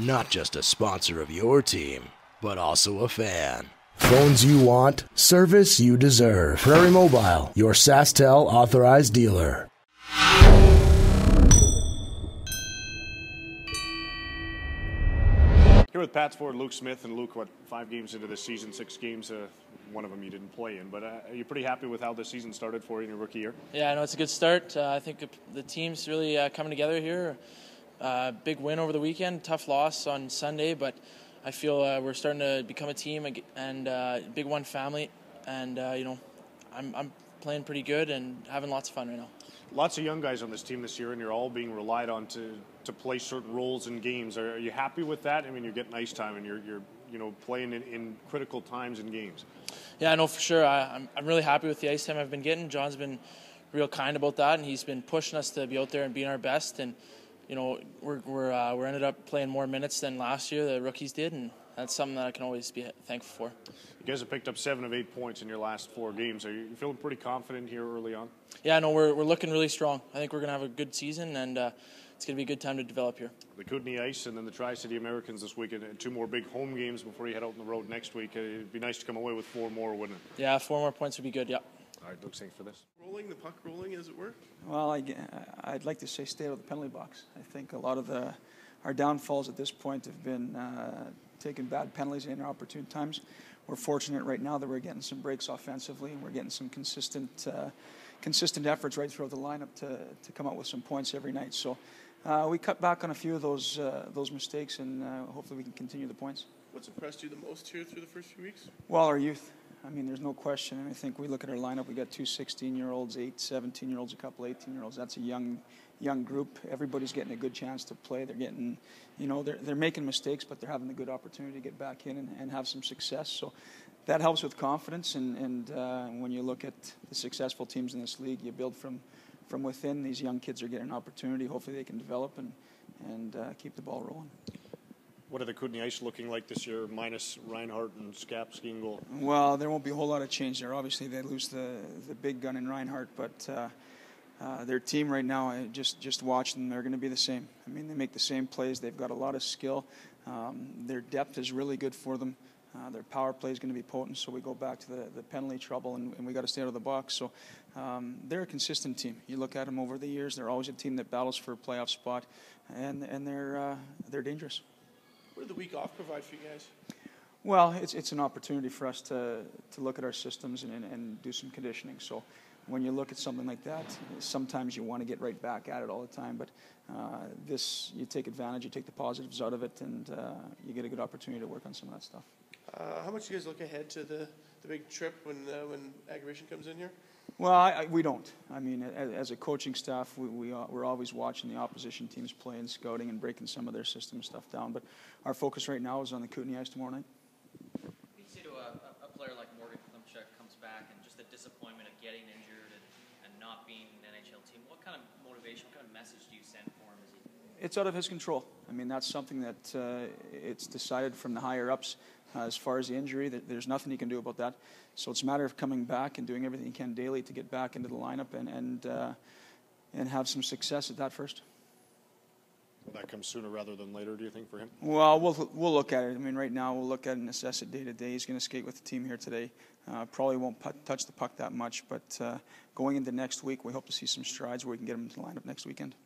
Not just a sponsor of your team, but also a fan. Phones you want, service you deserve. Prairie Mobile, your SaskTel authorized dealer. Here with Pats forward Luke Smith, and Luke, 5 games into the season, 6 games, one of them you didn't play in, but are you pretty happy with how the season started for you in your rookie year? Yeah, I know it's a good start. I think the team's really coming together here. Big win over the weekend, tough loss on Sunday, but I feel we're starting to become a team and big one family, and I'm playing pretty good and having lots of fun right now. Lots of young guys on this team this year, and you're all being relied on to play certain roles in games. Are you happy with that? I mean, you're getting ice time, and you're playing in critical times in games. Yeah, I know for sure. I'm really happy with the ice time I've been getting. John's been real kind about that, and he's been pushing us to be out there and being our best. And we're ended up playing more minutes than last year the rookies did, and that's something that I can always be thankful for. You guys have picked up 7 of 8 points in your last 4 games. Are you feeling pretty confident here early on? Yeah, no, we're looking really strong. I think we're going to have a good season, and it's going to be a good time to develop here. The Kootenay Ice and then the Tri-City Americans this weekend. 2 more big home games before you head out on the road next week. It'd be nice to come away with 4 more, wouldn't it? Yeah, 4 more points would be good, yeah. All right, Luke, thanks for this. The puck rolling, as it were? Well, I'd like to say stay out of the penalty box. I think a lot of our downfalls at this point have been taking bad penalties in opportune times. We're fortunate right now that we're getting some breaks offensively, and we're getting some consistent efforts right throughout the lineup to come out with some points every night. So we cut back on a few of those mistakes, and hopefully we can continue the points. What's impressed you the most here through the first few weeks? Well, our youth. I mean, there's no question. And I think we look at our lineup, we got 2 16-year-olds, 8 17-year-olds, a couple 18-year-olds. That's a young group. Everybody's getting a good chance to play. They're getting, they're making mistakes, but they're having a good opportunity to get back in and have some success. So that helps with confidence. And when you look at the successful teams in this league, you build from within. These young kids are getting an opportunity. Hopefully they can develop and keep the ball rolling. What are the Kootenay Ice looking like this year, minus Reinhardt and Scap skiing goal? Well, there won't be a whole lot of change there. Obviously, they lose the big gun in Reinhardt, but their team right now, just watching them, they're going to be the same. I mean, they make the same plays. They've got a lot of skill. Their depth is really good for them. Their power play is going to be potent, so we go back to the penalty trouble, and we got to stay out of the box. So they're a consistent team. You look at them over the years; they're always a team that battles for a playoff spot, and they're dangerous. What did the week off provide for you guys? Well, it's an opportunity for us to look at our systems and do some conditioning. So when you look at something like that, sometimes you want to get right back at it all the time. But this, you take advantage, you take the positives out of it, and you get a good opportunity to work on some of that stuff. How much do you guys look ahead to the big trip when aggravation comes in here? Well, we don't. I mean, as a coaching staff, we're always watching the opposition teams play and scouting and breaking some of their system stuff down. But our focus right now is on the Kootenay Ice tomorrow night. What do you say to a player like Morgan Klimchuk comes back and just the disappointment of getting injured and not being an NHL team? What kind of motivation, what kind of message do you send for him? It's out of his control. I mean, that's something that it's decided from the higher ups. As far as the injury, there's nothing he can do about that. So it's a matter of coming back and doing everything he can daily to get back into the lineup and have some success at that first. Will that come sooner rather than later, do you think, for him? Well, we'll look at it. I mean, right now we'll look at it and assess it day to day. He's going to skate with the team here today. Probably won't touch the puck that much, but going into next week, we hope to see some strides where we can get him to the lineup next weekend.